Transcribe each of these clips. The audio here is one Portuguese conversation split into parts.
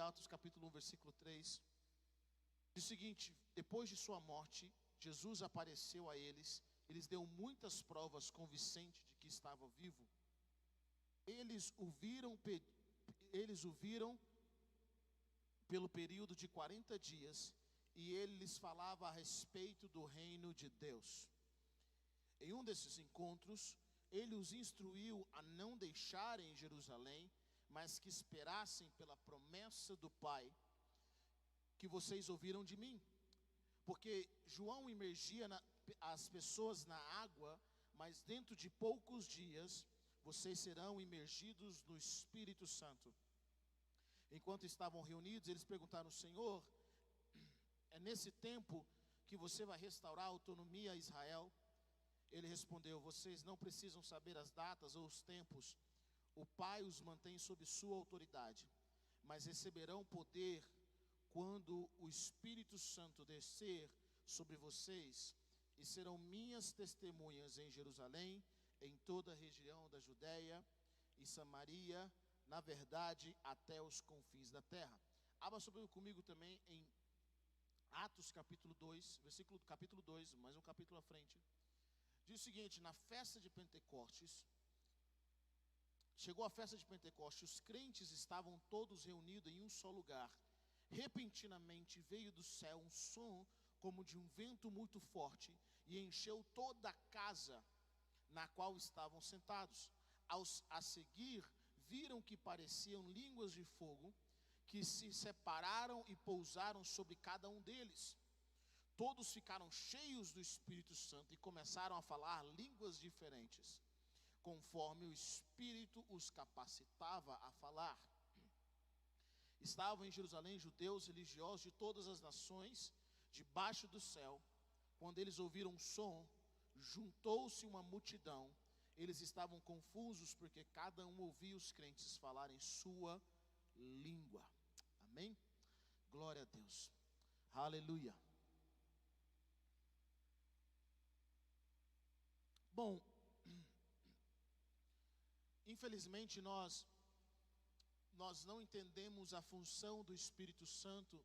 Atos capítulo 1, versículo 3. Diz o seguinte: depois de sua morte, Jesus apareceu a eles, eles deu muitas provas convincentes de que estava vivo. Eles o viram pelo período de 40 dias, e ele lhes falava a respeito do reino de Deus. Em um desses encontros, ele os instruiu a não deixarem Jerusalém, mas que esperassem pela promessa do Pai, que vocês ouviram de mim. Porque João imergia as pessoas na água, mas dentro de poucos dias, vocês serão imergidos no Espírito Santo. Enquanto estavam reunidos, eles perguntaram: Senhor, é nesse tempo que você vai restaurar a autonomia a Israel? Ele respondeu: vocês não precisam saber as datas ou os tempos. O Pai os mantém sob sua autoridade, mas receberão poder quando o Espírito Santo descer sobre vocês, e serão minhas testemunhas em Jerusalém, em toda a região da Judéia e Samaria, na verdade, até os confins da terra. Abra comigo também em Atos capítulo 2, capítulo 2, mais um capítulo à frente. Diz o seguinte: na festa de Pentecostes, chegou a festa de Pentecostes, os crentes estavam todos reunidos em um só lugar. Repentinamente veio do céu um som como de um vento muito forte, e encheu toda a casa na qual estavam sentados. A seguir, viram que pareciam línguas de fogo, que se separaram e pousaram sobre cada um deles. Todos ficaram cheios do Espírito Santo e começaram a falar línguas diferentes, conforme o Espírito os capacitava a falar. Estavam em Jerusalém judeus religiosos de todas as nações, debaixo do céu. Quando eles ouviram um som, juntou-se uma multidão. Eles estavam confusos, porque cada um ouvia os crentes falarem sua língua. Amém? Glória a Deus. Aleluia. Bom, infelizmente nós não entendemos a função do Espírito Santo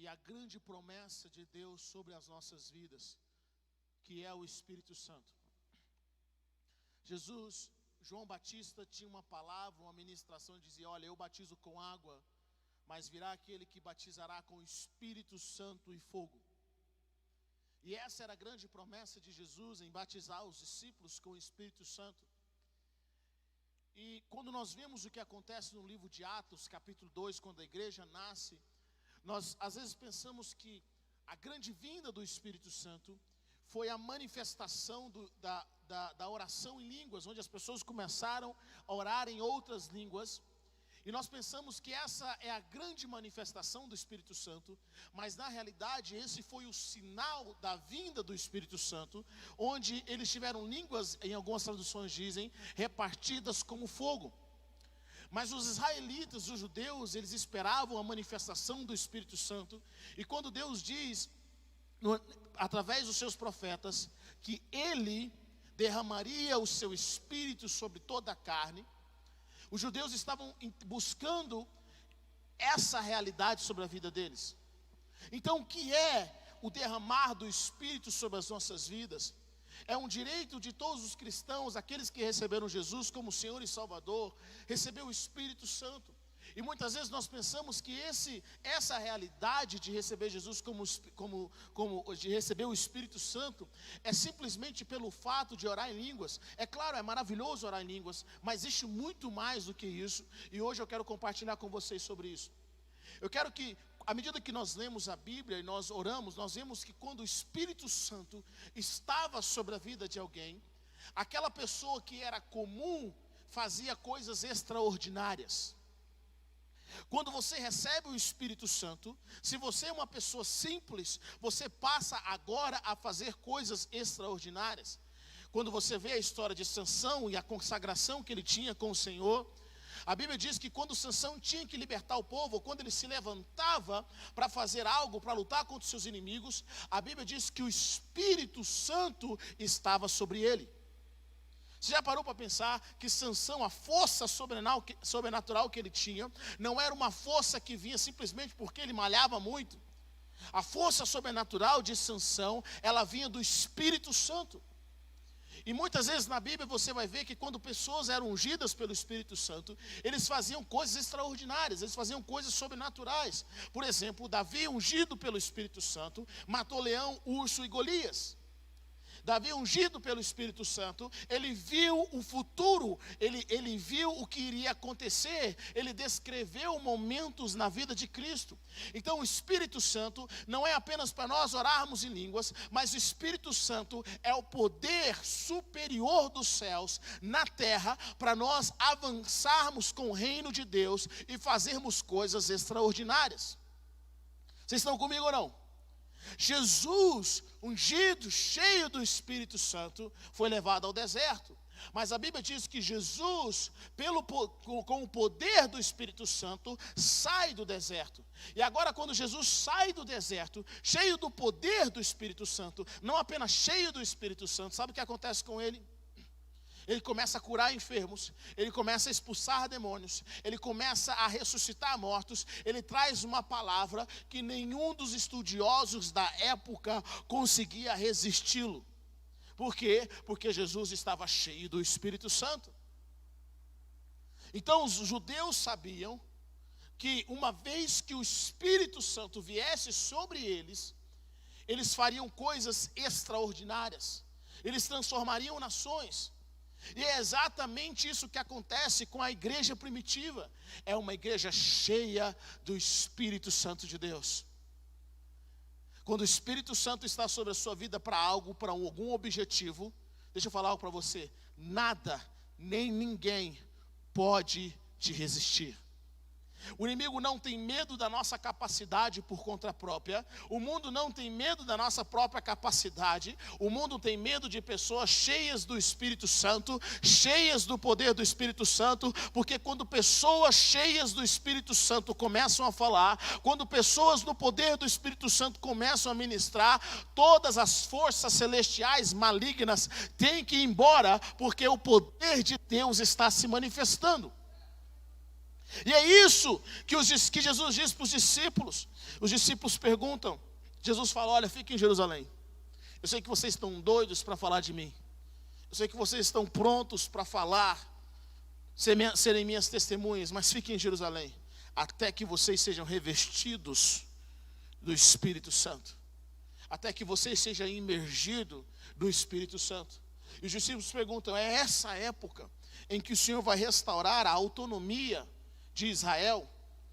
e a grande promessa de Deus sobre as nossas vidas, que é o Espírito Santo. João Batista tinha uma palavra, uma ministração, dizia: olha, eu batizo com água, mas virá aquele que batizará com o Espírito Santo e fogo. E essa era a grande promessa de Jesus, em batizar os discípulos com o Espírito Santo. E quando nós vemos o que acontece no livro de Atos, capítulo 2, quando a igreja nasce, nós às vezes pensamos que a grande vinda do Espírito Santo foi a manifestação da oração em línguas, onde as pessoas começaram a orar em outras línguas. E nós pensamos que essa é a grande manifestação do Espírito Santo, mas na realidade esse foi o sinal da vinda do Espírito Santo, onde eles tiveram línguas, em algumas traduções dizem, repartidas como fogo. Mas os israelitas, os judeus, eles esperavam a manifestação do Espírito Santo. E quando Deus diz, através dos seus profetas, que Ele derramaria o seu Espírito sobre toda a carne, os judeus estavam buscando essa realidade sobre a vida deles. Então, o que é o derramar do Espírito sobre as nossas vidas? É um direito de todos os cristãos, aqueles que receberam Jesus como Senhor e Salvador, receber o Espírito Santo. E muitas vezes nós pensamos que essa realidade de receber Jesus de receber o Espírito Santo é simplesmente pelo fato de orar em línguas. É claro, é maravilhoso orar em línguas, mas existe muito mais do que isso. E hoje eu quero compartilhar com vocês sobre isso. Eu quero que, à medida que nós lemos a Bíblia e nós oramos, nós vemos que quando o Espírito Santo estava sobre a vida de alguém, aquela pessoa que era comum fazia coisas extraordinárias. Quando você recebe o Espírito Santo, se você é uma pessoa simples, você passa agora a fazer coisas extraordinárias. Quando você vê a história de Sansão e a consagração que ele tinha com o Senhor, a Bíblia diz que quando Sansão tinha que libertar o povo, quando ele se levantava para fazer algo, para lutar contra os seus inimigos, a Bíblia diz que o Espírito Santo estava sobre ele. Você já parou para pensar que Sansão, a força sobrenatural que ele tinha, não era uma força que vinha simplesmente porque ele malhava muito? A força sobrenatural de Sansão, ela vinha do Espírito Santo. E muitas vezes na Bíblia você vai ver que quando pessoas eram ungidas pelo Espírito Santo, eles faziam coisas extraordinárias, eles faziam coisas sobrenaturais. Por exemplo, Davi, ungido pelo Espírito Santo, matou leão, urso e Golias. Davi, ungido pelo Espírito Santo, ele viu o futuro, ele viu o que iria acontecer, ele descreveu momentos na vida de Cristo. Então o Espírito Santo não é apenas para nós orarmos em línguas, mas o Espírito Santo é o poder superior dos céus na terra, para nós avançarmos com o reino de Deus e fazermos coisas extraordinárias. Vocês estão comigo ou não? Jesus, ungido, cheio do Espírito Santo, foi levado ao deserto. Mas a Bíblia diz que Jesus, com o poder do Espírito Santo, sai do deserto. E agora quando Jesus sai do deserto, cheio do poder do Espírito Santo, não apenas cheio do Espírito Santo, sabe o que acontece com ele? Ele começa a curar enfermos, ele começa a expulsar demônios, ele começa a ressuscitar mortos, ele traz uma palavra que nenhum dos estudiosos da época conseguia resisti-lo. Por quê? Porque Jesus estava cheio do Espírito Santo. Então os judeus sabiam que uma vez que o Espírito Santo viesse sobre eles, eles fariam coisas extraordinárias, eles transformariam nações. E é exatamente isso que acontece com a igreja primitiva. É uma igreja cheia do Espírito Santo de Deus. Quando o Espírito Santo está sobre a sua vida para algo, para algum objetivo, deixa eu falar algo para você: nada, nem ninguém pode te resistir. O inimigo não tem medo da nossa capacidade por conta própria. O mundo não tem medo da nossa própria capacidade. O mundo tem medo de pessoas cheias do Espírito Santo, cheias do poder do Espírito Santo, porque quando pessoas cheias do Espírito Santo começam a falar, quando pessoas no poder do Espírito Santo começam a ministrar, todas as forças celestiais malignas têm que ir embora, porque o poder de Deus está se manifestando. E é isso que Jesus diz para os discípulos. Os discípulos perguntam, Jesus fala: olha, fiquem em Jerusalém. Eu sei que vocês estão doidos para falar de mim. Eu sei que vocês estão prontos para falar, serem minhas testemunhas, mas fiquem em Jerusalém, até que vocês sejam revestidos do Espírito Santo, até que vocês sejam imergidos do Espírito Santo. E os discípulos perguntam: é essa época em que o Senhor vai restaurar a autonomia de Israel?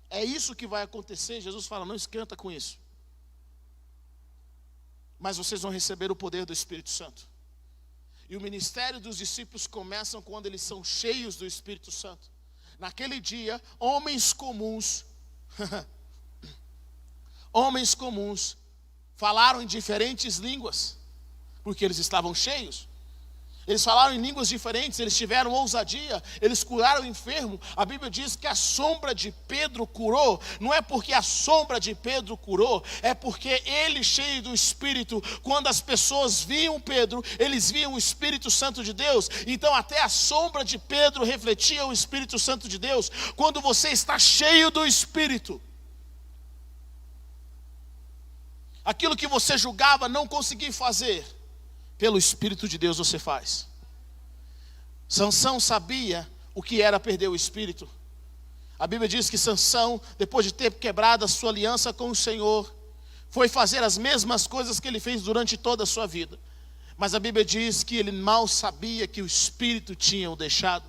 É isso que vai acontecer? Jesus fala: não esquenta com isso, mas vocês vão receber o poder do Espírito Santo. E o ministério dos discípulos começam quando eles são cheios do Espírito Santo. Naquele dia, homens comuns falaram em diferentes línguas, porque eles estavam cheios. Eles falaram em línguas diferentes, eles tiveram ousadia, eles curaram o enfermo. A Bíblia diz que a sombra de Pedro curou. Não é porque a sombra de Pedro curou, é porque ele, cheio do Espírito, quando as pessoas viam Pedro, eles viam o Espírito Santo de Deus. Então até a sombra de Pedro refletia o Espírito Santo de Deus. Quando você está cheio do Espírito, aquilo que você julgava não conseguir fazer, pelo Espírito de Deus você faz. Sansão sabia o que era perder o Espírito. A Bíblia diz que Sansão, depois de ter quebrado a sua aliança com o Senhor, foi fazer as mesmas coisas que ele fez durante toda a sua vida. Mas a Bíblia diz que ele mal sabia que o Espírito tinha o deixado.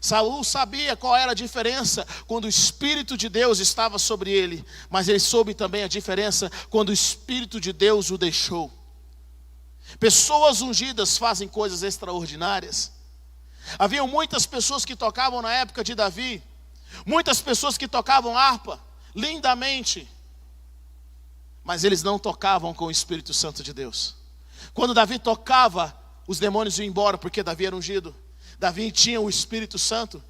Saul sabia qual era a diferença quando o Espírito de Deus estava sobre ele, mas ele soube também a diferença quando o Espírito de Deus o deixou. Pessoas ungidas fazem coisas extraordinárias. Haviam muitas pessoas que tocavam na época de Davi, muitas pessoas que tocavam harpa lindamente, mas eles não tocavam com o Espírito Santo de Deus. Quando Davi tocava, os demônios iam embora, porque Davi era ungido. Davi tinha o Espírito Santo.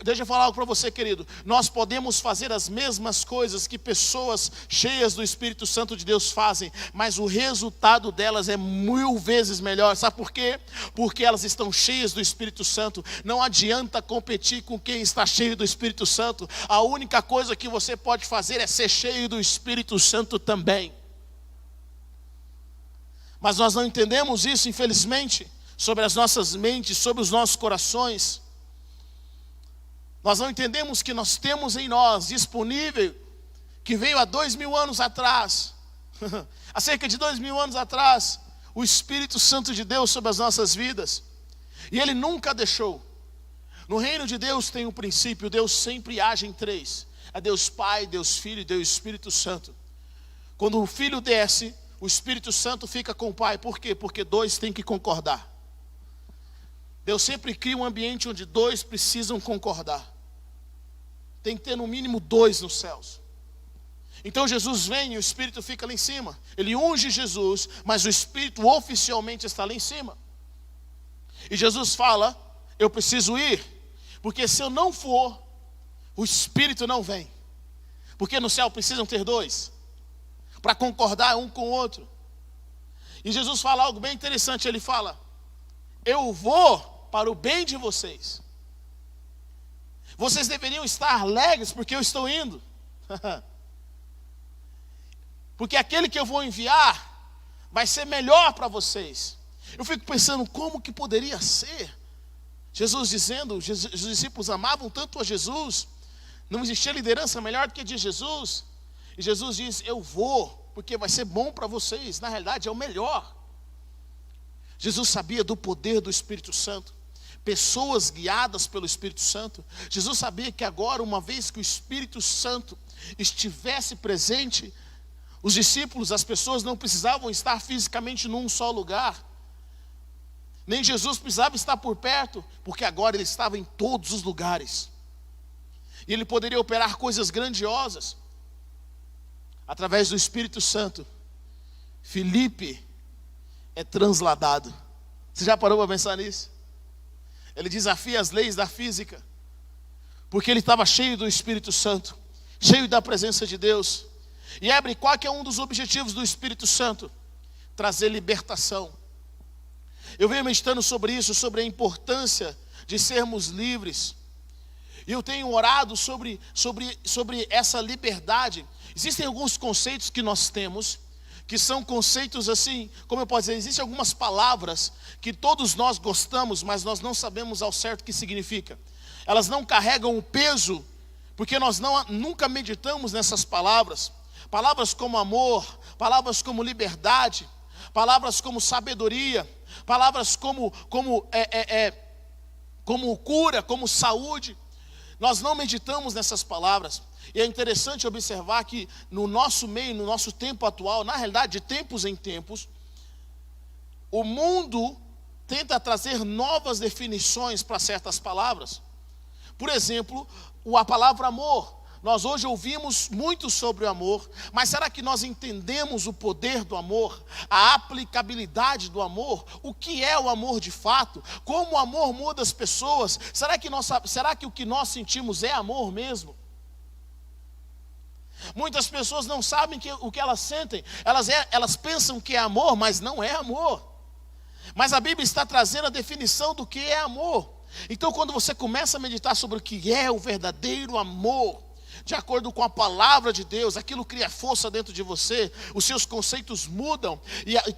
Deixa eu falar algo para você, querido. Nós podemos fazer as mesmas coisas que pessoas cheias do Espírito Santo de Deus fazem, mas o resultado delas é 1000 vezes melhor. Sabe por quê? Porque elas estão cheias do Espírito Santo. Não adianta competir com quem está cheio do Espírito Santo. A única coisa que você pode fazer é ser cheio do Espírito Santo também. Mas nós não entendemos isso, infelizmente, sobre as nossas mentes, sobre os nossos corações. Nós não entendemos que nós temos em nós disponível, que veio há 2000 anos atrás, há cerca de 2000 anos atrás, o Espírito Santo de Deus sobre as nossas vidas. E Ele nunca deixou. No reino de Deus tem um princípio, Deus sempre age em 3. É Deus Pai, Deus Filho e Deus Espírito Santo. Quando o Filho desce, o Espírito Santo fica com o Pai. Por quê? Porque 2 têm que concordar. Deus sempre cria um ambiente onde 2 precisam concordar. Tem que ter no mínimo 2 nos céus. Então Jesus vem e o Espírito fica lá em cima. Ele unge Jesus, mas o Espírito oficialmente está lá em cima. E Jesus fala, eu preciso ir, porque se eu não for, o Espírito não vem. Porque no céu precisam ter 2, para concordar um com o outro. E Jesus fala algo bem interessante, ele fala, eu vou para o bem de vocês. Vocês deveriam estar alegres porque eu estou indo. Porque aquele que eu vou enviar vai ser melhor para vocês. Eu fico pensando como que poderia ser. Jesus dizendo, os discípulos amavam tanto a Jesus, não existia liderança melhor do que a de Jesus. E Jesus diz, eu vou, porque vai ser bom para vocês. Na realidade é o melhor. Jesus sabia do poder do Espírito Santo. Pessoas guiadas pelo Espírito Santo. Jesus sabia que agora, uma vez que o Espírito Santo estivesse presente, os discípulos, as pessoas não precisavam estar fisicamente num só lugar. Nem Jesus precisava estar por perto, porque agora ele estava em todos os lugares. E ele poderia operar coisas grandiosas. Através do Espírito Santo, Filipe é transladado. Você já parou para pensar nisso? Ele desafia as leis da física, porque ele estava cheio do Espírito Santo, cheio da presença de Deus. E Hebre, qual que é um dos objetivos do Espírito Santo? Trazer libertação. Eu venho meditando sobre isso, sobre a importância de sermos livres. E eu tenho orado sobre essa liberdade. Existem alguns conceitos que nós temos, que são conceitos assim, como eu posso dizer, existem algumas palavras que todos nós gostamos, mas nós não sabemos ao certo o que significa. Elas não carregam o peso, porque nós nunca meditamos nessas palavras. Palavras como amor, palavras como liberdade, palavras como sabedoria, palavras como cura, como saúde. Nós não meditamos nessas palavras. E é interessante observar que no nosso meio, no nosso tempo atual, na realidade de tempos em tempos, o mundo tenta trazer novas definições para certas palavras. Por exemplo, a palavra amor. Nós hoje ouvimos muito sobre o amor, mas será que nós entendemos o poder do amor, a aplicabilidade do amor, o que é o amor de fato, como o amor muda as pessoas? Será que o que nós sentimos é amor mesmo? Muitas pessoas não sabem o que elas sentem, elas pensam que é amor, mas não é amor. Mas a Bíblia está trazendo a definição do que é amor. Então quando você começa a meditar sobre o que é o verdadeiro amor, de acordo com a palavra de Deus, aquilo cria força dentro de você, os seus conceitos mudam, e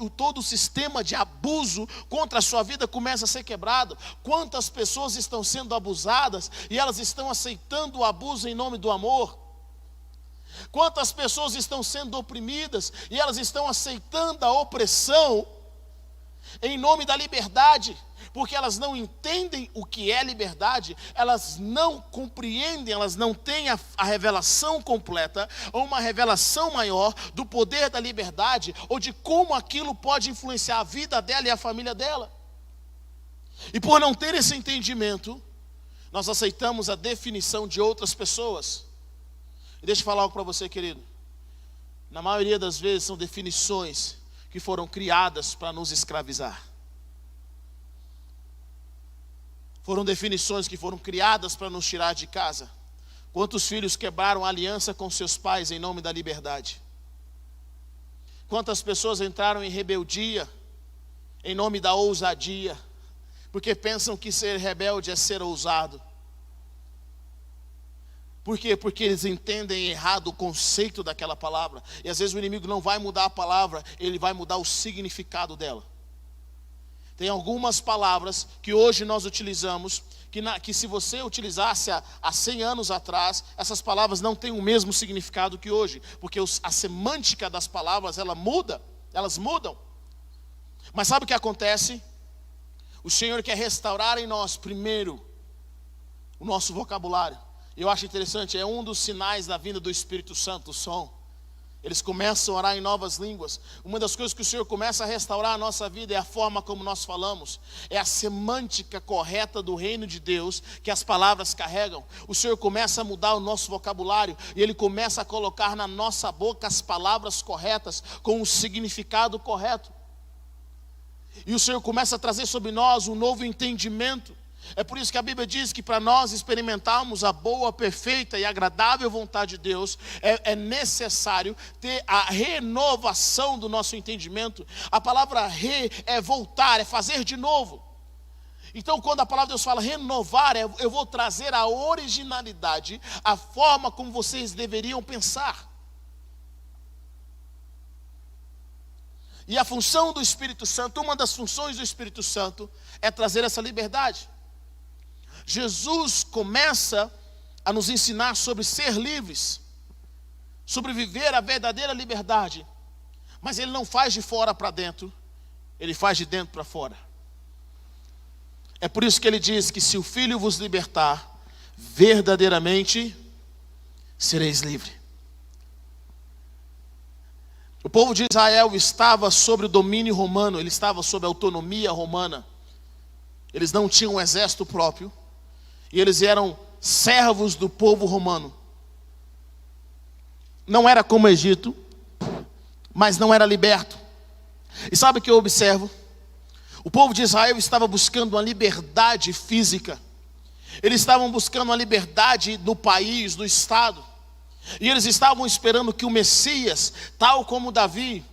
todo o sistema de abuso contra a sua vida começa a ser quebrado. Quantas pessoas estão sendo abusadas e elas estão aceitando o abuso em nome do amor? Quantas pessoas estão sendo oprimidas e elas estão aceitando a opressão em nome da liberdade? Porque elas não entendem o que é liberdade, elas não compreendem, elas não têm a revelação completa, ou uma revelação maior do poder da liberdade, ou de como aquilo pode influenciar a vida dela e a família dela. E por não ter esse entendimento, nós aceitamos a definição de outras pessoas. E deixa eu falar algo para você, querido. Na maioria das vezes são definições que foram criadas para nos escravizar. Foram definições que foram criadas para nos tirar de casa. Quantos filhos quebraram a aliança com seus pais em nome da liberdade? Quantas pessoas entraram em rebeldia em nome da ousadia, porque pensam que ser rebelde é ser ousado. Por quê? Porque eles entendem errado o conceito daquela palavra. E às vezes o inimigo não vai mudar a palavra, ele vai mudar o significado dela. Tem algumas palavras que hoje nós utilizamos, que se você utilizasse há 100 anos atrás, essas palavras não têm o mesmo significado que hoje. Porque a semântica das palavras, elas mudam. Mas sabe o que acontece? O Senhor quer restaurar em nós, primeiro, o nosso vocabulário. Eu acho interessante, é um dos sinais da vinda do Espírito Santo, o som. Eles começam a orar em novas línguas. Uma das coisas que o Senhor começa a restaurar a nossa vida é a forma como nós falamos. É a semântica correta do reino de Deus que as palavras carregam. O Senhor começa a mudar o nosso vocabulário e Ele começa a colocar na nossa boca as palavras corretas com o significado correto. E o Senhor começa a trazer sobre nós um novo entendimento. É por isso que a Bíblia diz que para nós experimentarmos a boa, perfeita e agradável vontade de Deus, é necessário ter a renovação do nosso entendimento. A palavra é voltar, é fazer de novo. Então quando a palavra de Deus fala renovar, eu vou trazer a originalidade, a forma como vocês deveriam pensar. E a função do Espírito Santo, uma das funções do Espírito Santo, é trazer essa liberdade. Jesus começa a nos ensinar sobre ser livres, sobre viver a verdadeira liberdade. Mas Ele não faz de fora para dentro, Ele faz de dentro para fora. É por isso que Ele diz que se o Filho vos libertar, verdadeiramente sereis livres. O povo de Israel estava sob o domínio romano, ele estava sob a autonomia romana. Eles não tinham um exército próprio. E eles eram servos do povo romano. Não era como o Egito, mas não era liberto. E sabe o que eu observo? O povo de Israel estava buscando uma liberdade física. Eles estavam buscando uma liberdade no país, no estado. E eles estavam esperando que o Messias, tal como Davi,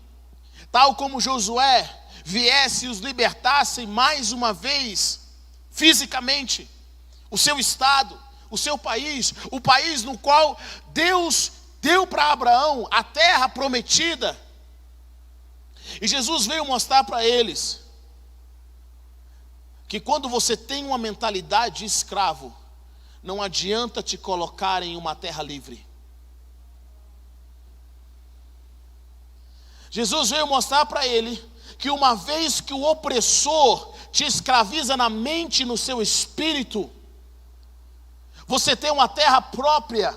tal como Josué, viesse e os libertasse mais uma vez, fisicamente. O seu estado, o seu país, o país no qual Deus deu para Abraão a terra prometida. E Jesus veio mostrar para eles que quando você tem uma mentalidade de escravo, não adianta te colocar em uma terra livre. Jesus veio mostrar para ele que uma vez que o opressor te escraviza na mente e no seu espírito, você tem uma terra própria,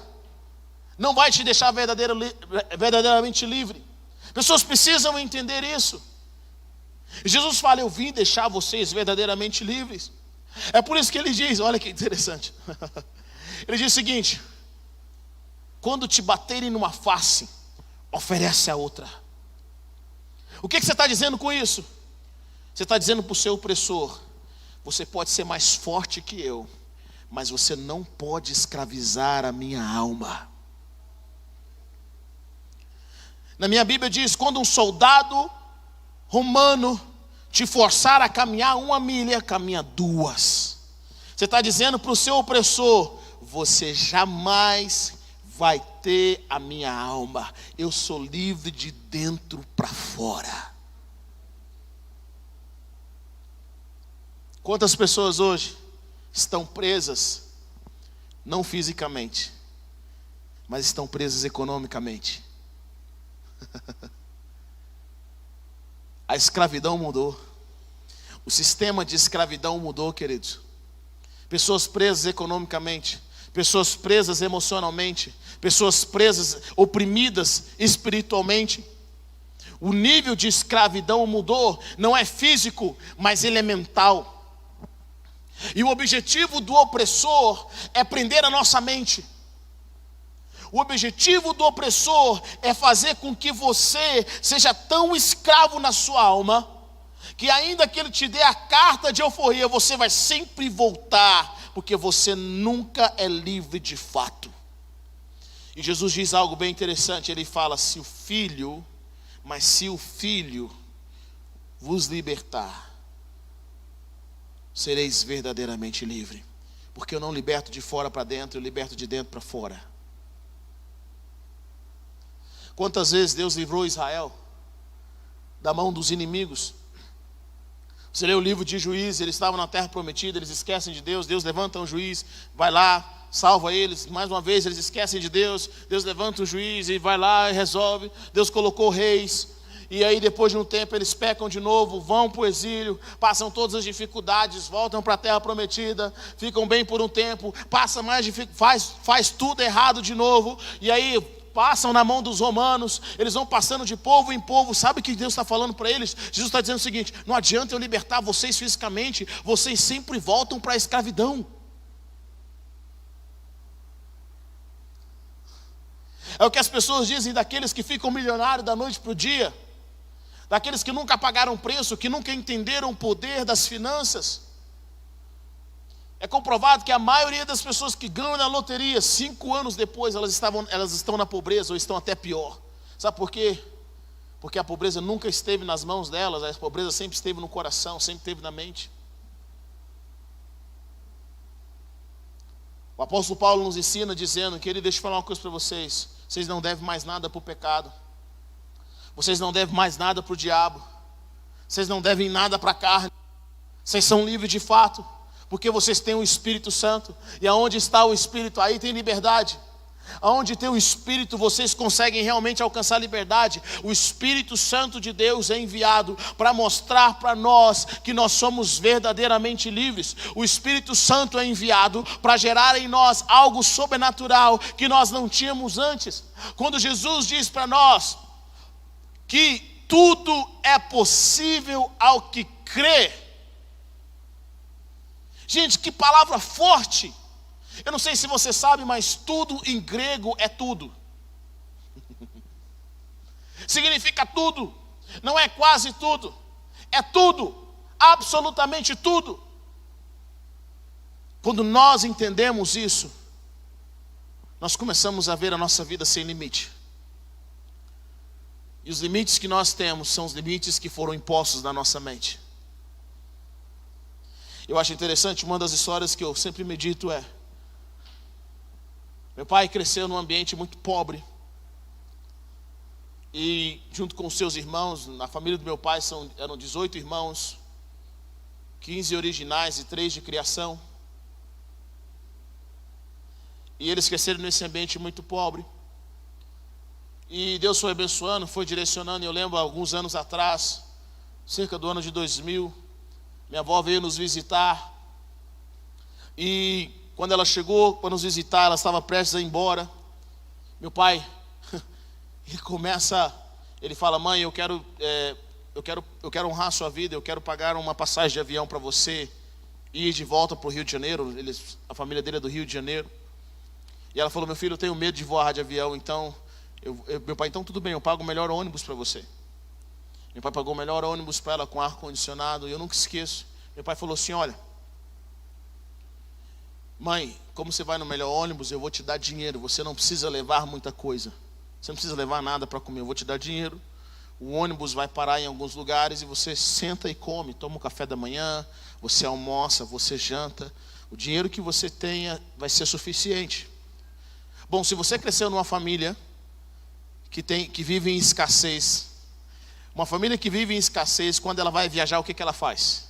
não vai te deixar verdadeiramente livre. Pessoas precisam entender isso. E Jesus fala, eu vim deixar vocês verdadeiramente livres. É por isso que ele diz, olha que interessante. Ele diz o seguinte: quando te baterem numa face, oferece a outra. O que você está dizendo com isso? Você está dizendo para o seu opressor, você pode ser mais forte que eu, mas você não pode escravizar a minha alma. Na minha Bíblia diz, quando um soldado romano te forçar a caminhar 1 milha, caminha 2. Você está dizendo para o seu opressor, você jamais vai ter a minha alma. Eu sou livre de dentro para fora. Quantas pessoas hoje estão presas, não fisicamente, mas estão presas economicamente? A escravidão mudou. O sistema de escravidão mudou, queridos. Pessoas presas economicamente, pessoas presas emocionalmente, pessoas presas, oprimidas espiritualmente. O nível de escravidão mudou, não é físico, mas ele é mental. E o objetivo do opressor é prender a nossa mente. O objetivo do opressor é fazer com que você seja tão escravo na sua alma, que ainda que Ele te dê a carta de alforria, você vai sempre voltar, porque você nunca é livre de fato. E Jesus diz algo bem interessante, Ele fala, se o Filho vos libertar, sereis verdadeiramente livre. Porque eu não liberto de fora para dentro, eu liberto de dentro para fora. Quantas vezes Deus livrou Israel da mão dos inimigos? Você lê o livro de Juízes, eles estavam na terra prometida, eles esquecem de Deus, Deus levanta um juiz, vai lá, salva eles, mais uma vez eles esquecem de Deus, Deus levanta um juiz e vai lá e resolve, Deus colocou reis, e aí depois de um tempo eles pecam de novo, vão para o exílio, passam todas as dificuldades, voltam para a terra prometida, ficam bem por um tempo, passa mais faz tudo errado de novo, e aí passam na mão dos romanos, eles vão passando de povo em povo. Sabe o que Deus está falando para eles? Jesus está dizendo o seguinte: não adianta eu libertar vocês fisicamente, vocês sempre voltam para a escravidão. É o que as pessoas dizem daqueles que ficam milionários da noite para o dia, daqueles que nunca pagaram preço, que nunca entenderam o poder das finanças. É comprovado que a maioria das pessoas que ganham na loteria, 5 anos depois, elas estão na pobreza ou estão até pior. Sabe por quê? Porque a pobreza nunca esteve nas mãos delas, a pobreza sempre esteve no coração, sempre esteve na mente. O apóstolo Paulo nos ensina dizendo, querido, deixa eu falar uma coisa para vocês. Vocês não devem mais nada para o pecado. Vocês não devem mais nada para o diabo. Vocês não devem nada para a carne. Vocês são livres de fato, porque vocês têm o Espírito Santo. E aonde está o Espírito, aí tem liberdade. Aonde tem o Espírito, vocês conseguem realmente alcançar liberdade. O Espírito Santo de Deus é enviado para mostrar para nós que nós somos verdadeiramente livres. O Espírito Santo é enviado para gerar em nós algo sobrenatural que nós não tínhamos antes. Quando Jesus diz para nós que tudo é possível ao que crê. Gente, que palavra forte! Eu não sei se você sabe, mas tudo em grego é tudo. Significa tudo. Não é quase tudo. É tudo. Absolutamente tudo. Quando nós entendemos isso, nós começamos a ver a nossa vida sem limite. E os limites que nós temos são os limites que foram impostos na nossa mente. Eu acho interessante, uma das histórias que eu sempre medito é: meu pai cresceu num ambiente muito pobre. E junto com os seus irmãos, na família do meu pai eram 18 irmãos, 15 originais e 3 de criação. E eles cresceram nesse ambiente muito pobre. E Deus foi abençoando, foi direcionando. Eu lembro, alguns anos atrás, cerca do ano de 2000, minha avó veio nos visitar. E quando ela chegou para nos visitar, ela estava prestes a ir embora. Meu pai, ele fala: mãe, eu quero honrar a sua vida, eu quero pagar uma passagem de avião para você ir de volta para o Rio de Janeiro. A família dele é do Rio de Janeiro. E ela falou: meu filho, eu tenho medo de voar de avião, então, meu pai, então tudo bem, eu pago o melhor ônibus para você. Meu pai pagou o melhor ônibus para ela com ar-condicionado, e eu nunca esqueço. Meu pai falou assim: olha, mãe, como você vai no melhor ônibus, eu vou te dar dinheiro, você não precisa levar muita coisa. Você não precisa levar nada para comer, eu vou te dar dinheiro. O ônibus vai parar em alguns lugares e você senta e come, toma um café da manhã, você almoça, você janta. O dinheiro que você tenha vai ser suficiente. Bom, se você cresceu numa família que vive em escassez, uma família que vive em escassez, quando ela vai viajar, o que ela faz?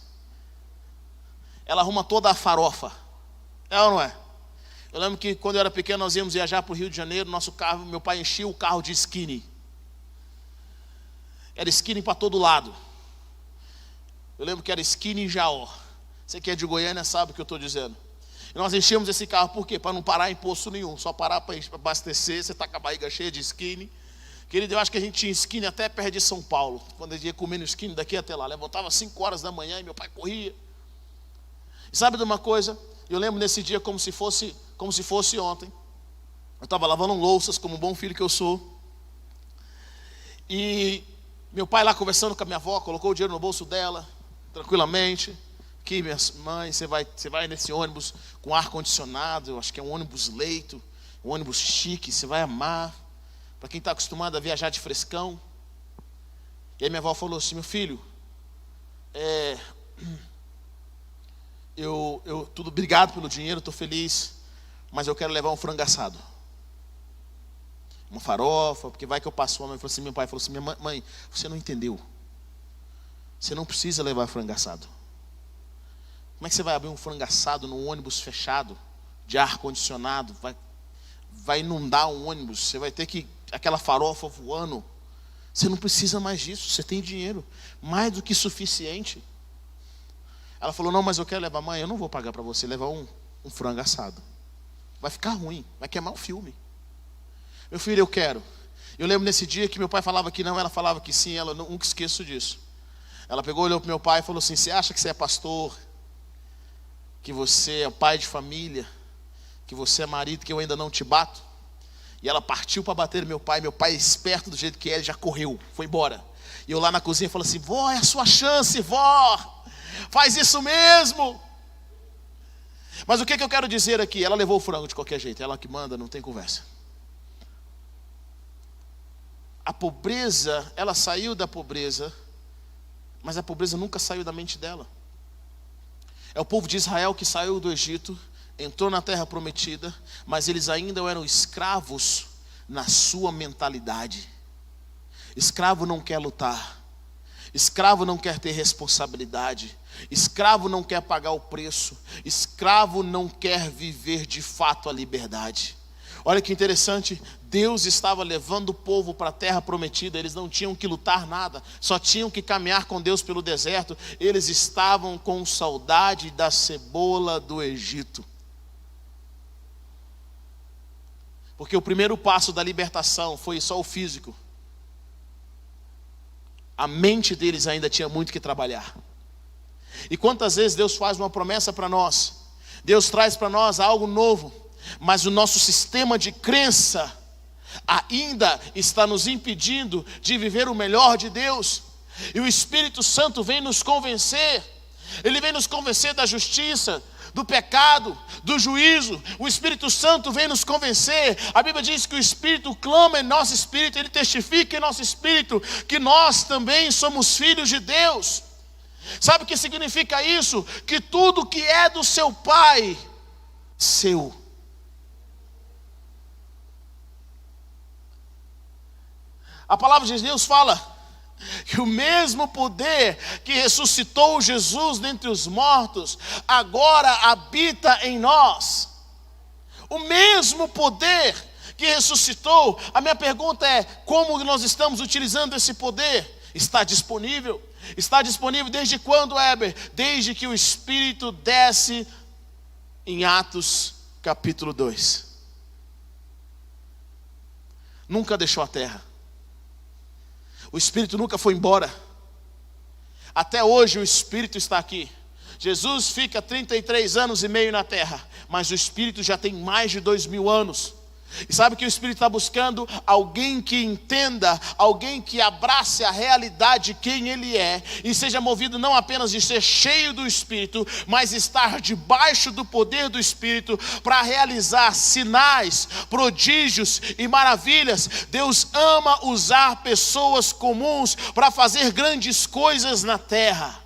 Ela arruma toda a farofa. É ou não é? Eu lembro que quando eu era pequeno, nós íamos viajar para o Rio de Janeiro, nosso carro, meu pai enchia o carro de skinny. Era skinny para todo lado. Eu lembro que era skinny em Jaó. Você que é de Goiânia sabe o que eu estou dizendo. E nós enchíamos esse carro, por quê? Para não parar em posto nenhum, só parar para abastecer. Você está com a barriga cheia de skinny. Querido, eu acho que a gente tinha skinny até perto de São Paulo, quando a gente ia comendo skinny daqui até lá. Levantava 5 horas da manhã e meu pai corria. E sabe de uma coisa? Eu lembro nesse dia como se fosse ontem. Eu estava lavando louças, como um bom filho que eu sou. E meu pai lá conversando com a minha avó, colocou o dinheiro no bolso dela. tranquilamente. Aqui, minhas mães, você vai nesse ônibus com ar-condicionado, eu acho que é um ônibus leito, um ônibus chique, você vai amar. Para quem está acostumado a viajar de frescão. E aí minha avó falou assim: meu filho, tudo, obrigado pelo dinheiro, estou feliz, mas eu quero levar um frango assado, uma farofa, porque vai que eu passo fome. Meu pai falou assim: minha mãe, você não entendeu, você não precisa levar frango assado. Como é que você vai abrir um frango assado num ônibus fechado, de ar condicionado, vai inundar um ônibus, você vai ter que, aquela farofa voando. Você não precisa mais disso, você tem dinheiro, mais do que suficiente. Ela falou: não, mas eu quero levar. Mãe, eu não vou pagar para você levar um frango assado, vai ficar ruim, vai queimar o filme. Meu filho, eu quero. Eu lembro nesse dia que meu pai falava que não, ela falava que sim, ela nunca esqueço disso. Ela pegou, olhou para meu pai e falou assim: você acha que você é pastor, que você é pai de família, que você é marido, que eu ainda não te bato? E ela partiu para bater meu pai esperto do jeito que é, ele já correu, foi embora. E eu lá na cozinha falei assim: vó, é a sua chance, vó, faz isso mesmo. Mas o que eu quero dizer aqui? Ela levou o frango de qualquer jeito, ela que manda, não tem conversa. A pobreza, ela saiu da pobreza, mas a pobreza nunca saiu da mente dela. É o povo de Israel que saiu do Egito, entrou na terra prometida, mas eles ainda eram escravos na sua mentalidade. Escravo não quer lutar, escravo não quer ter responsabilidade, escravo não quer pagar o preço, escravo não quer viver de fato a liberdade. Olha que interessante, Deus estava levando o povo para a terra prometida, eles não tinham que lutar nada, só tinham que caminhar com Deus pelo deserto. Eles estavam com saudade da cebola do Egito. Porque o primeiro passo da libertação foi só o físico. A mente deles ainda tinha muito que trabalhar. E quantas vezes Deus faz uma promessa para nós, Deus traz para nós algo novo, mas o nosso sistema de crença ainda está nos impedindo de viver o melhor de Deus. E o Espírito Santo vem nos convencer. Ele vem nos convencer da justiça, do pecado, do juízo. O Espírito Santo vem nos convencer. A Bíblia diz que o Espírito clama em nosso espírito, ele testifica em nosso espírito que nós também somos filhos de Deus. Sabe o que significa isso? Que tudo que é do seu pai, seu. A palavra de Deus fala que o mesmo poder que ressuscitou Jesus dentre os mortos, agora habita em nós. O mesmo poder que ressuscitou. A minha pergunta é: como nós estamos utilizando esse poder? Está disponível. Está disponível desde quando, Heber? Desde que o Espírito desce em Atos capítulo 2. Nunca deixou a terra. O Espírito nunca foi embora. Até hoje o Espírito está aqui. Jesus fica 33 anos e meio na terra, mas o Espírito já tem mais de 2000 anos. E sabe que o Espírito está buscando? Alguém que entenda, alguém que abrace a realidade de quem Ele é, e seja movido não apenas de ser cheio do Espírito, mas estar debaixo do poder do Espírito, para realizar sinais, prodígios e maravilhas. Deus ama usar pessoas comuns para fazer grandes coisas na terra.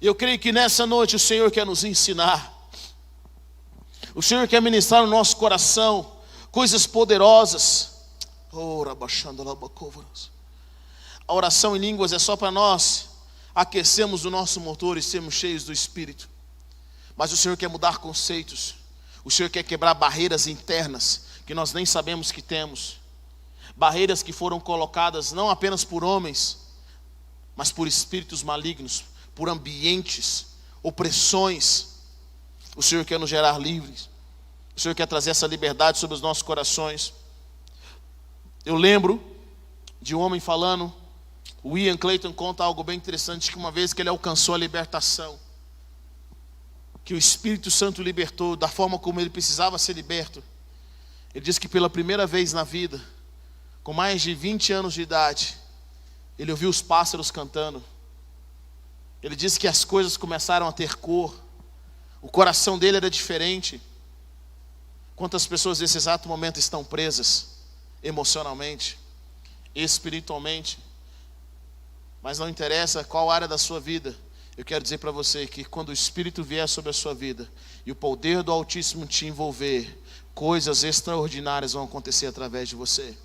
E eu creio que nessa noite o Senhor quer nos ensinar. O Senhor quer ministrar no nosso coração coisas poderosas. A oração em línguas é só para nós aquecermos o nosso motor e sermos cheios do Espírito. Mas o Senhor quer mudar conceitos. O Senhor quer quebrar barreiras internas que nós nem sabemos que temos. Barreiras que foram colocadas não apenas por homens, mas por espíritos malignos, por ambientes, opressões. O Senhor quer nos gerar livres. O Senhor quer trazer essa liberdade sobre os nossos corações. Eu lembro de um homem falando, o Ian Clayton conta algo bem interessante, que uma vez que ele alcançou a libertação, que o Espírito Santo libertou da forma como ele precisava ser liberto. Ele disse que pela primeira vez na vida, com mais de 20 anos de idade, Ele ouviu os pássaros cantando. Ele disse que as coisas começaram a ter cor. O coração dele era diferente. Quantas pessoas nesse exato momento estão presas emocionalmente, espiritualmente, mas não interessa qual área da sua vida. Eu quero dizer para você que quando o Espírito vier sobre a sua vida e o poder do Altíssimo te envolver, coisas extraordinárias vão acontecer através de você.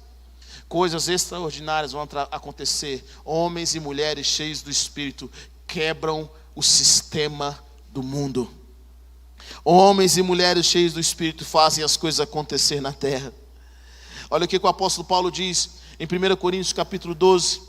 Coisas extraordinárias vão acontecer. Homens e mulheres cheios do Espírito quebram o sistema do mundo. Homens e mulheres cheios do Espírito fazem as coisas acontecer na terra. Olha o que o apóstolo Paulo diz em 1 Coríntios capítulo 12.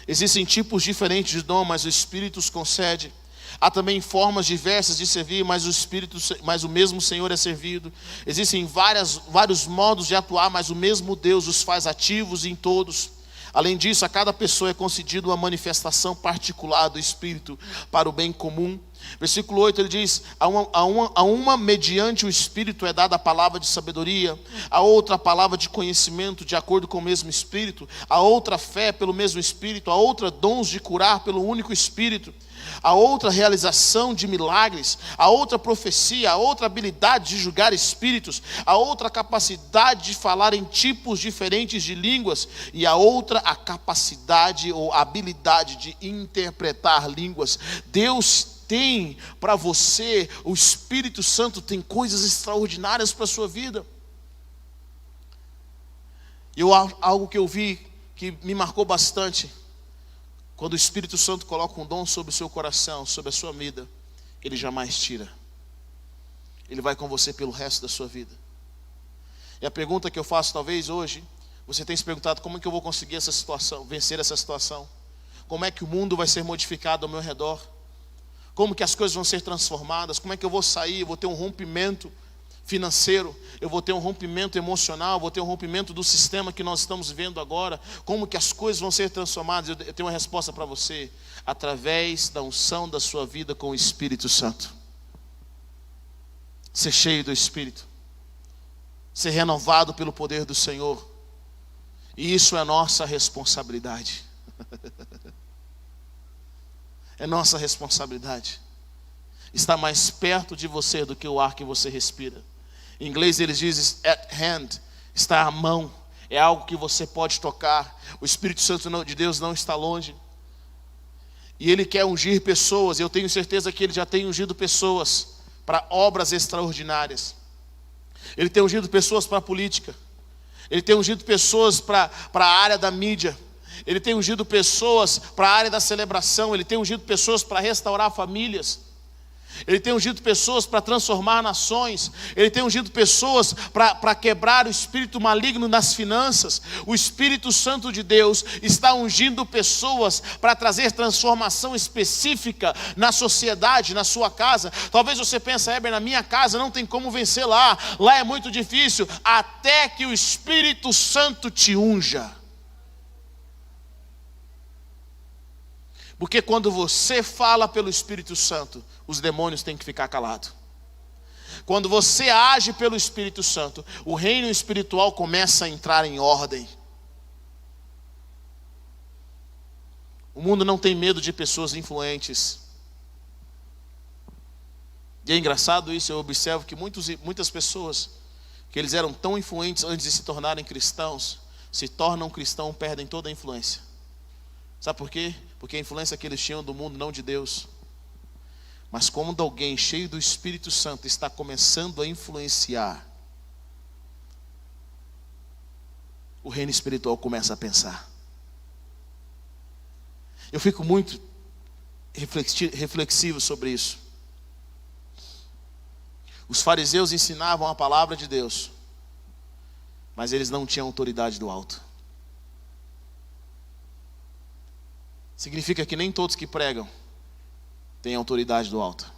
Existem tipos diferentes de dom, mas o Espírito os concede. Há também formas diversas de servir, mas o mesmo Senhor é servido. Existem vários modos de atuar, mas o mesmo Deus os faz ativos em todos. Além disso, a cada pessoa é concedida uma manifestação particular do Espírito para o bem comum. Versículo 8 ele diz: a uma mediante o Espírito é dada a palavra de sabedoria, a outra a palavra de conhecimento de acordo com o mesmo Espírito, a outra fé pelo mesmo Espírito, a outra dons de curar pelo único Espírito, a outra realização de milagres, a outra profecia, a outra habilidade de julgar espíritos, a outra capacidade de falar em tipos diferentes de línguas, e a outra a capacidade ou habilidade de interpretar línguas. Deus tem para você, o Espírito Santo tem coisas extraordinárias para a sua vida. Algo que eu vi que me marcou bastante: quando o Espírito Santo coloca um dom sobre o seu coração, sobre a sua vida, ele jamais tira. Ele vai com você pelo resto da sua vida. E a pergunta que eu faço talvez hoje, você tem se perguntado: como é que eu vou conseguir essa situação, vencer essa situação? Como é que o mundo vai ser modificado ao meu redor? Como que as coisas vão ser transformadas? Como é que eu vou sair? Eu vou ter um rompimento financeiro, eu vou ter um rompimento emocional, eu vou ter um rompimento do sistema que nós estamos vivendo agora. Como que as coisas vão ser transformadas? Eu tenho uma resposta para você: através da unção da sua vida com o Espírito Santo. Ser cheio do Espírito, ser renovado pelo poder do Senhor, e isso é nossa responsabilidade. É nossa responsabilidade. Está mais perto de você do que o ar que você respira. Em inglês eles dizem at hand, está à mão, é algo que você pode tocar. O Espírito Santo de Deus não está longe. E Ele quer ungir pessoas. Eu tenho certeza que Ele já tem ungido pessoas para obras extraordinárias. Ele tem ungido pessoas para a política. Ele tem ungido pessoas para a área da mídia. Ele tem ungido pessoas para a área da celebração. Ele tem ungido pessoas para restaurar famílias. Ele tem ungido pessoas para transformar nações. Ele tem ungido pessoas para quebrar o espírito maligno nas finanças. O Espírito Santo de Deus está ungindo pessoas para trazer transformação específica na sociedade, na sua casa. Talvez você pense: Heber, na minha casa não tem como vencer lá. Lá é muito difícil. Até que o Espírito Santo te unja. Porque quando você fala pelo Espírito Santo, os demônios têm que ficar calados. Quando você age pelo Espírito Santo, o reino espiritual começa a entrar em ordem. O mundo não tem medo de pessoas influentes. E é engraçado isso, eu observo que muitas pessoas, que eles eram tão influentes antes de se tornarem cristãos, se tornam cristãos, perdem toda a influência. Sabe por quê? Porque a influência que eles tinham do mundo, não de Deus. Mas quando alguém cheio do Espírito Santo está começando a influenciar, o reino espiritual começa a pensar. Eu fico muito reflexivo sobre isso. Os fariseus ensinavam a palavra de Deus, mas eles não tinham autoridade do alto. Significa que nem todos que pregam têm autoridade do alto.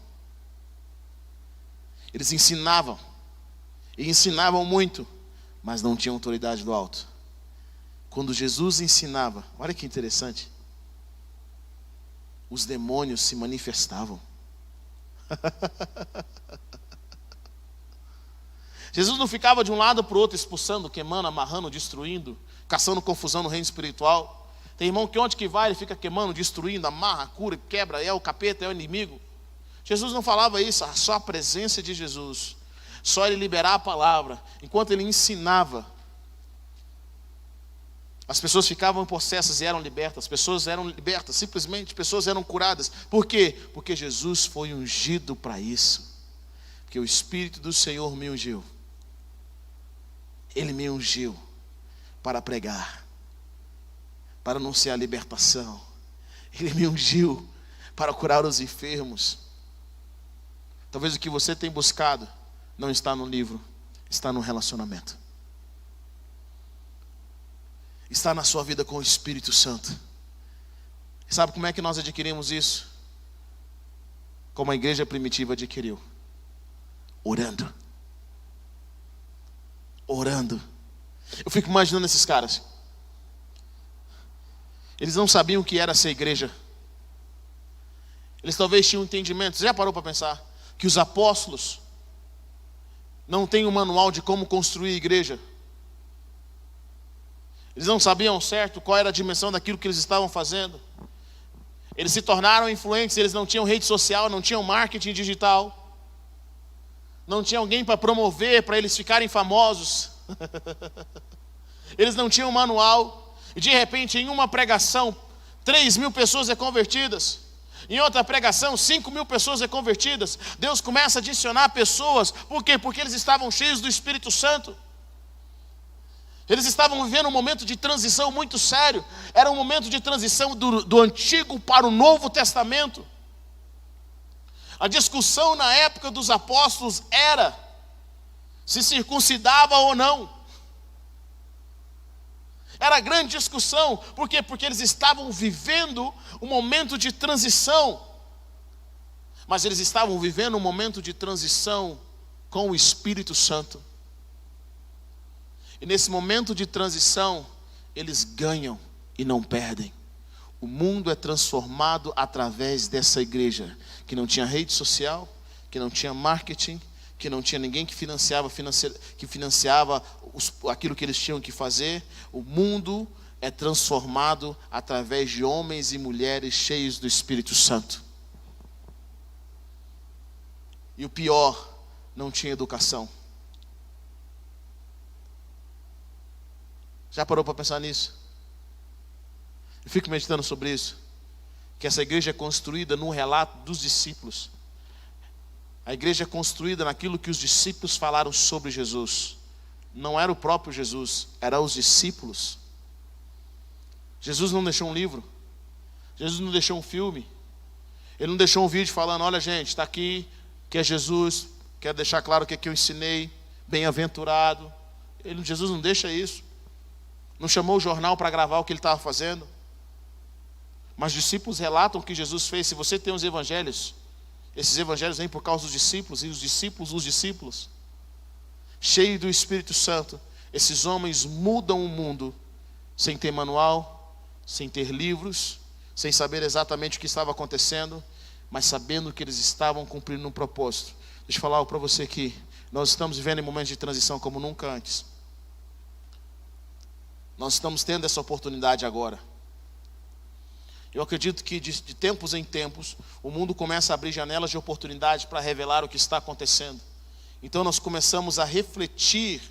Eles ensinavam, e ensinavam muito, mas não tinham autoridade do alto. Quando Jesus ensinava, olha que interessante, os demônios se manifestavam. Jesus não ficava de um lado para o outro expulsando, queimando, amarrando, destruindo, caçando confusão no reino espiritual. Tem irmão que onde que vai, ele fica queimando, destruindo, amarra, cura, quebra, é o capeta, é o inimigo. Jesus não falava isso, só a presença de Jesus, só ele liberar a palavra, enquanto ele ensinava, as pessoas ficavam possessas e eram libertas, pessoas eram libertas, simplesmente pessoas eram curadas. Por quê? Porque Jesus foi ungido para isso, porque o Espírito do Senhor me ungiu, Ele me ungiu para pregar, para anunciar a libertação, Ele me ungiu para curar os enfermos. Talvez o que você tem buscado não está no livro, está no relacionamento. Está na sua vida com o Espírito Santo. E sabe como é que nós adquirimos isso? Como a igreja primitiva adquiriu. Orando. Orando. Eu fico imaginando esses caras. Eles não sabiam o que era ser igreja. Eles talvez tinham entendimento. Você já parou para pensar? Que os apóstolos não têm um manual de como construir igreja. Eles não sabiam certo qual era a dimensão daquilo que eles estavam fazendo. Eles se tornaram influentes, eles não tinham rede social, não tinham marketing digital. Não tinha alguém para promover, para eles ficarem famosos. Eles não tinham manual. E de repente, em uma pregação, 3.000 pessoas são convertidas. Em outra pregação, 5.000 pessoas são convertidas. Deus começa a adicionar pessoas. Por quê? Porque eles estavam cheios do Espírito Santo. Eles estavam vivendo um momento de transição muito sério. Era um momento de transição do Antigo para o Novo Testamento. A discussão na época dos apóstolos era se circuncidava ou não. Era grande discussão. Por quê? Porque eles estavam vivendo um momento de transição. Mas eles estavam vivendo um momento de transição com o Espírito Santo. E nesse momento de transição, eles ganham e não perdem. O mundo é transformado através dessa igreja, que não tinha rede social, que não tinha marketing, que não tinha ninguém que financiava aquilo que eles tinham que fazer. O mundo é transformado através de homens e mulheres cheios do Espírito Santo. E o pior, não tinha educação. Já parou para pensar nisso? Eu fico meditando sobre isso. Que essa igreja é construída no relato dos discípulos. A igreja é construída naquilo que os discípulos falaram sobre Jesus. Não era o próprio Jesus, eram os discípulos. Jesus não deixou um livro. Jesus não deixou um filme. Ele não deixou um vídeo falando, olha gente, está aqui, que é Jesus. Quero deixar claro o que eu ensinei. Bem-aventurado. Jesus não deixa isso. Não chamou o jornal para gravar o que ele estava fazendo. Mas os discípulos relatam o que Jesus fez. Se você tem os evangelhos, esses evangelhos vêm por causa dos discípulos. E os discípulos, cheios do Espírito Santo, esses homens mudam o mundo, sem ter manual, sem ter livros, sem saber exatamente o que estava acontecendo, mas sabendo que eles estavam cumprindo um propósito. Deixa eu falar algo para você aqui. Nós estamos vivendo em momentos de transição como nunca antes. Nós estamos tendo essa oportunidade agora. Eu acredito que de tempos em tempos, o mundo começa a abrir janelas de oportunidade para revelar o que está acontecendo. Então nós começamos a refletir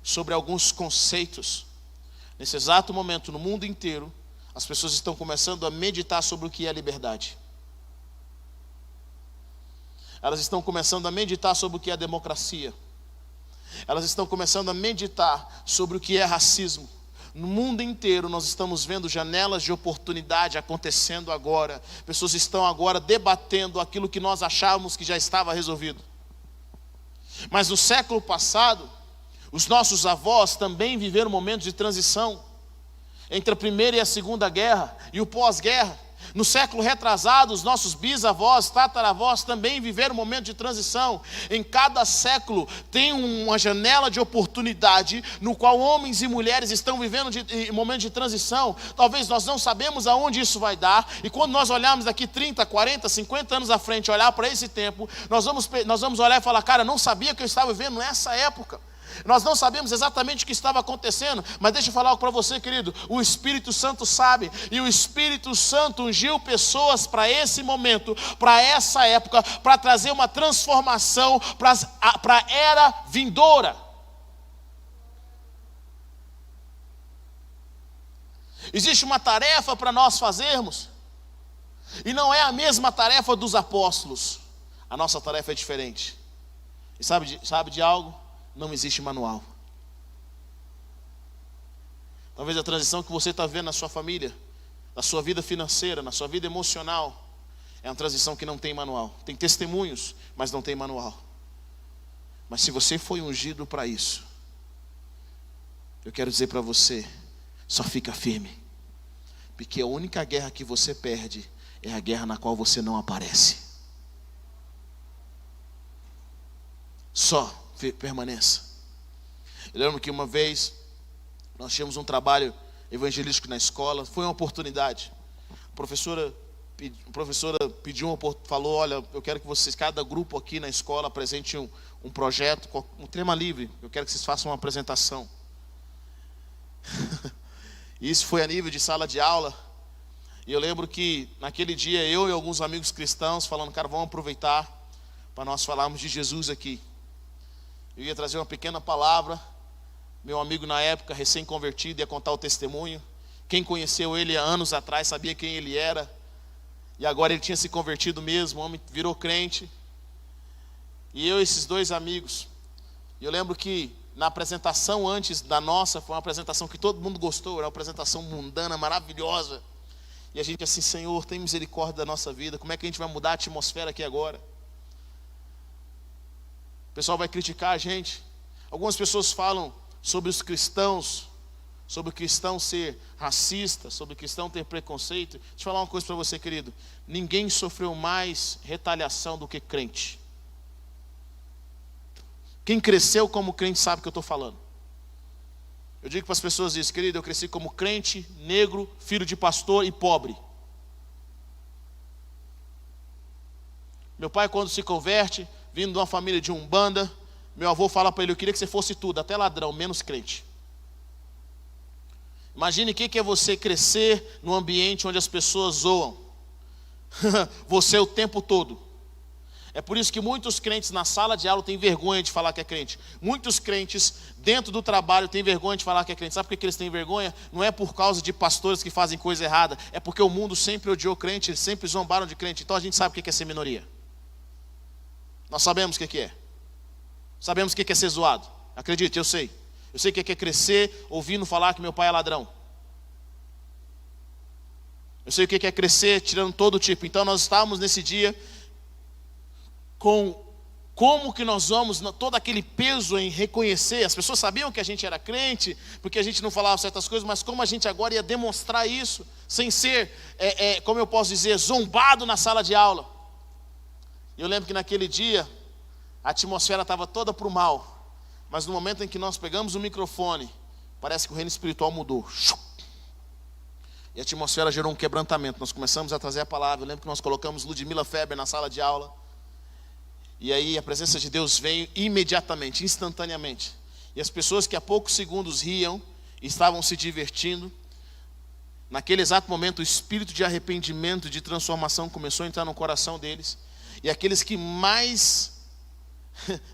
sobre alguns conceitos. Nesse exato momento, no mundo inteiro, as pessoas estão começando a meditar sobre o que é liberdade. Elas estão começando a meditar sobre o que é democracia. Elas estão começando a meditar sobre o que é racismo. No mundo inteiro nós estamos vendo janelas de oportunidade acontecendo agora. Pessoas estão agora debatendo aquilo que nós achávamos que já estava resolvido. Mas no século passado, os nossos avós também viveram um momento de transição entre a Primeira e a Segunda Guerra e o pós-guerra. No século retrasado, os nossos bisavós, tataravós também viveram um momento de transição. Em cada século tem uma janela de oportunidade no qual homens e mulheres estão vivendo um momento de transição. Talvez nós não sabemos aonde isso vai dar. E quando nós olharmos daqui 30, 40, 50 anos à frente, olhar para esse tempo, nós vamos olhar e falar, cara, não sabia que eu estava vivendo nessa época. Nós não sabemos exatamente o que estava acontecendo, mas deixa eu falar algo para você, querido. O Espírito Santo sabe, e o Espírito Santo ungiu pessoas para esse momento, para essa época, para trazer uma transformação para a era vindoura. Existe uma tarefa para nós fazermos, e não é a mesma tarefa dos apóstolos. A nossa tarefa é diferente. E sabe de algo? Não existe manual. Talvez a transição que você está vendo na sua família, na sua vida financeira, na sua vida emocional, é uma transição que não tem manual. Tem testemunhos, mas não tem manual. Mas se você foi ungido para isso, eu quero dizer para você, só fica firme. Porque a única guerra que você perde é a guerra na qual você não aparece. Só permaneça. Eu lembro que uma vez nós tínhamos um trabalho evangelístico na escola. Foi uma oportunidade. A professora pediu, falou: olha, eu quero que vocês, cada grupo aqui na escola, apresente um projeto, um tema livre. Eu quero que vocês façam uma apresentação. E isso foi a nível de sala de aula. E eu lembro que naquele dia eu e alguns amigos cristãos falando: cara, vamos aproveitar para nós falarmos de Jesus aqui. Eu ia trazer uma pequena palavra. Meu amigo na época, recém-convertido, ia contar o testemunho. Quem conheceu ele há anos atrás sabia quem ele era. E agora ele tinha se convertido mesmo, o homem virou crente. E eu e esses dois amigos. E eu lembro que na apresentação antes da nossa, foi uma apresentação que todo mundo gostou, era uma apresentação mundana, maravilhosa. E a gente assim: Senhor, tem misericórdia da nossa vida, como é que a gente vai mudar a atmosfera aqui agora? O pessoal vai criticar a gente. Algumas pessoas falam sobre os cristãos, sobre o cristão ser racista, sobre o cristão ter preconceito. Deixa eu falar uma coisa para você, querido. Ninguém sofreu mais retaliação do que crente. Quem cresceu como crente sabe o que eu estou falando. Eu digo para as pessoas isso: querido, eu cresci como crente, negro, filho de pastor e pobre. Meu pai, quando se converte, vindo de uma família de umbanda, meu avô fala para ele: eu queria que você fosse tudo, até ladrão, menos crente. Imagine o que é você crescer num ambiente onde as pessoas zoam você o tempo todo. É por isso que muitos crentes na sala de aula têm vergonha de falar que é crente. Muitos crentes dentro do trabalho têm vergonha de falar que é crente. Sabe por que eles têm vergonha? Não é por causa de pastores que fazem coisa errada, é porque o mundo sempre odiou crente, eles sempre zombaram de crente. Então a gente sabe o que é ser minoria. Nós sabemos o que é. Sabemos o que é ser zoado. Acredite, eu sei. Eu sei o que é crescer ouvindo falar que meu pai é ladrão. Eu sei o que é crescer tirando todo tipo. Então nós estávamos nesse dia com como que nós vamos, todo aquele peso em reconhecer. As pessoas sabiam que a gente era crente, porque a gente não falava certas coisas, mas como a gente agora ia demonstrar isso, sem ser, como eu posso dizer, zombado na sala de aula. Eu lembro que naquele dia, a atmosfera estava toda para o mal, mas no momento em que nós pegamos o microfone, parece que o reino espiritual mudou. E a atmosfera gerou um quebrantamento. Nós começamos a trazer a palavra. Eu lembro que nós colocamos Ludmila Feber na sala de aula. E aí a presença de Deus veio imediatamente, instantaneamente. E as pessoas que há poucos segundos riam, estavam se divertindo. Naquele exato momento, o espírito de arrependimento, de transformação começou a entrar no coração deles. E aqueles que mais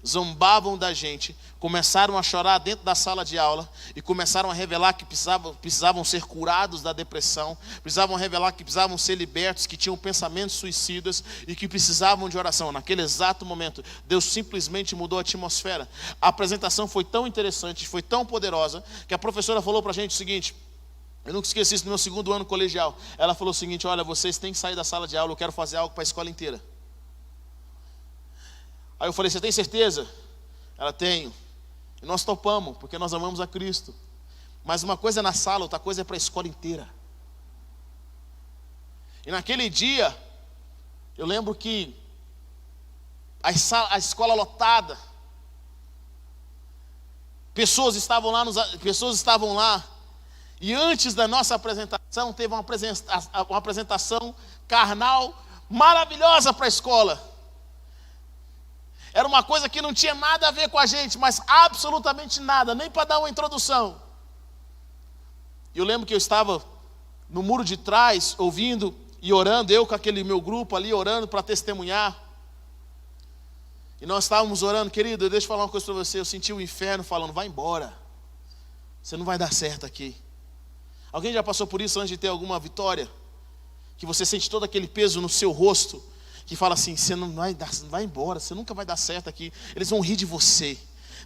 zombavam da gente começaram a chorar dentro da sala de aula e começaram a revelar que precisavam ser curados da depressão, precisavam revelar que precisavam ser libertos, que tinham pensamentos suicidas e que precisavam de oração. Naquele exato momento, Deus simplesmente mudou a atmosfera. A apresentação foi tão interessante, foi tão poderosa, que a professora falou para a gente o seguinte: eu nunca esqueci isso no meu segundo ano colegial. Ela falou o seguinte: olha, vocês têm que sair da sala de aula, eu quero fazer algo para a escola inteira. Aí eu falei: você tem certeza? Ela: tenho. E nós topamos, porque nós amamos a Cristo. Mas uma coisa é na sala, outra coisa é para a escola inteira. E naquele dia, eu lembro que a escola lotada, pessoas estavam lá, e antes da nossa apresentação, teve uma apresentação carnal maravilhosa para a escola. Era uma coisa que não tinha nada a ver com a gente, mas absolutamente nada, nem para dar uma introdução. Eu lembro que eu estava no muro de trás, ouvindo e orando, eu com aquele meu grupo ali, orando para testemunhar. E nós estávamos orando, querido, deixa eu falar uma coisa para você, eu senti o inferno falando, vai embora, você não vai dar certo aqui. Alguém já passou por isso antes de ter alguma vitória? Que você sente todo aquele peso no seu rosto, que fala assim, você não vai embora, você nunca vai dar certo aqui, eles vão rir de você.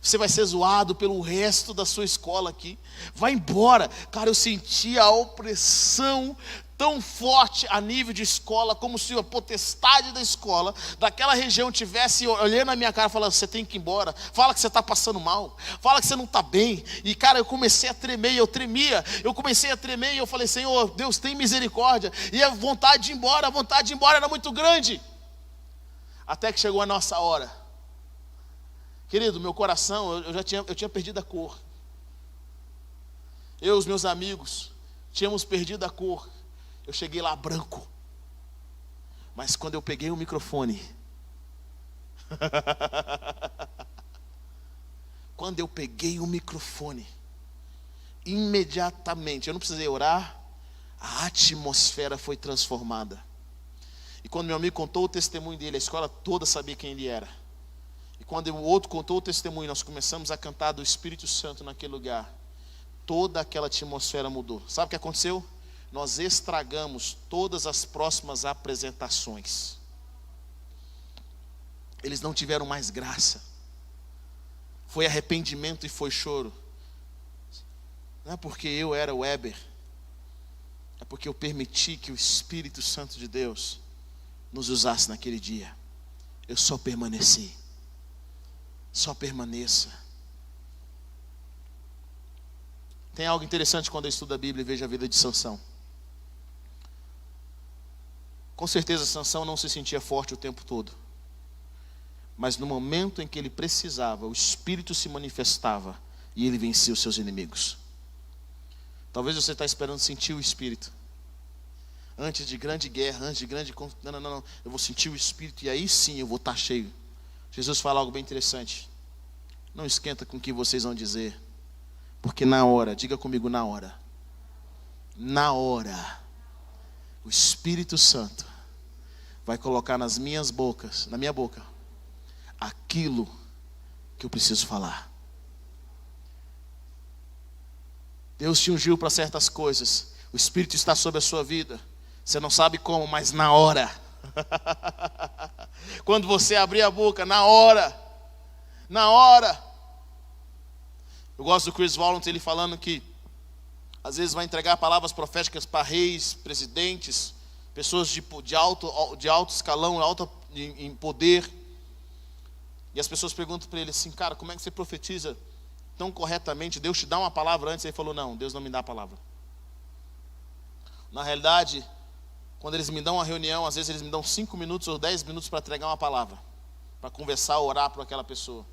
Você vai ser zoado pelo resto da sua escola aqui. Vai embora. Cara, eu senti a opressão tão forte a nível de escola, como se a potestade da escola, daquela região, tivesse olhando na minha cara, falando, você tem que ir embora, fala que você está passando mal, fala que você não está bem. E cara, eu comecei a tremer, eu tremia, eu comecei a tremer, e eu falei, Senhor, Deus tem misericórdia. E a vontade de ir embora era muito grande. Até que chegou a nossa hora. Querido, meu coração, eu tinha perdido a cor. Eu e os meus amigos tínhamos perdido a cor. Eu cheguei lá branco. Mas quando eu peguei o microfone, imediatamente, eu não precisei orar, a atmosfera foi transformada. E quando meu amigo contou o testemunho dele, a escola toda sabia quem ele era. E quando o outro contou o testemunho, nós começamos a cantar do Espírito Santo naquele lugar. Toda aquela atmosfera mudou. Sabe o que aconteceu? Nós estragamos todas as próximas apresentações. Eles não tiveram mais graça. Foi arrependimento e foi choro. Não é porque eu era Weber, é porque eu permiti que o Espírito Santo de Deus nos usasse naquele dia. Eu só permaneci. Só permaneça. Tem algo interessante quando eu estudo a Bíblia e vejo a vida de Sansão. Com certeza Sansão não se sentia forte o tempo todo. Mas no momento em que ele precisava, o Espírito se manifestava e ele vencia os seus inimigos. Talvez você está esperando sentir o Espírito. Antes de grande guerra, antes de grande... Não. Eu vou sentir o Espírito e aí sim eu vou estar cheio. Jesus fala algo bem interessante. Não esquenta com o que vocês vão dizer. Porque na hora, diga comigo, na hora, o Espírito Santo vai colocar na minha boca, aquilo que eu preciso falar. Deus te ungiu para certas coisas. O Espírito está sobre a sua vida. Você não sabe como, mas na hora. Quando você abrir a boca, na hora. Eu gosto do Chris Walton, ele falando que às vezes vai entregar palavras proféticas para reis, presidentes, pessoas de alto escalão, em poder. E as pessoas perguntam para ele assim, cara, como é que você profetiza tão corretamente? Deus te dá uma palavra antes? Ele falou, não, Deus não me dá a palavra. Na realidade, quando eles me dão uma reunião, às vezes eles me dão 5 minutos ou 10 minutos para entregar uma palavra, para conversar, orar para aquela pessoa.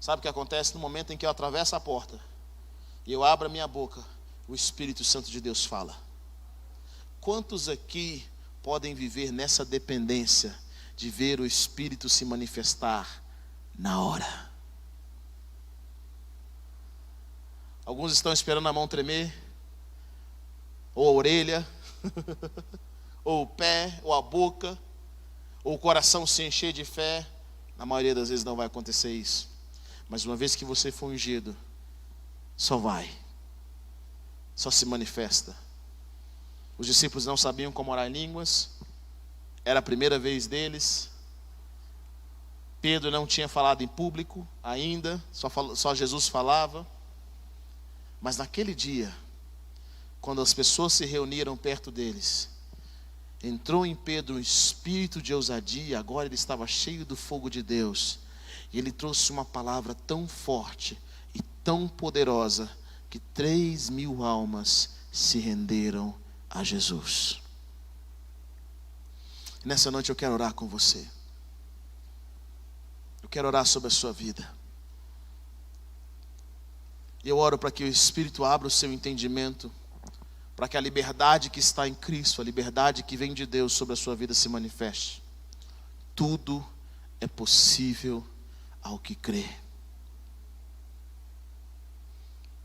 Sabe o que acontece? No momento em que eu atravesso a porta e eu abro a minha boca, o Espírito Santo de Deus fala. Quantos aqui podem viver nessa dependência de ver o Espírito se manifestar na hora? Alguns estão esperando a mão tremer, ou a orelha, ou o pé, ou a boca, ou o coração se encher de fé. Na maioria das vezes não vai acontecer isso. Mas uma vez que você for ungido, só se manifesta. Os discípulos não sabiam como orar em línguas, era a primeira vez deles. Pedro não tinha falado em público ainda, só Jesus falava. Mas naquele dia, quando as pessoas se reuniram perto deles, entrou em Pedro um espírito de ousadia. Agora ele estava cheio do fogo de Deus. E ele trouxe uma palavra tão forte e tão poderosa que 3.000 almas se renderam a Jesus. Nessa noite eu quero orar com você. Eu quero orar sobre a sua vida. Eu oro para que o Espírito abra o seu entendimento, para que a liberdade que está em Cristo, a liberdade que vem de Deus sobre a sua vida se manifeste. Tudo é possível ao que crê.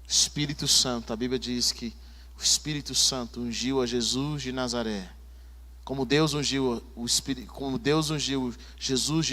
Espírito Santo, a Bíblia diz que o Espírito Santo ungiu a Jesus de Nazaré. Como Deus ungiu Jesus de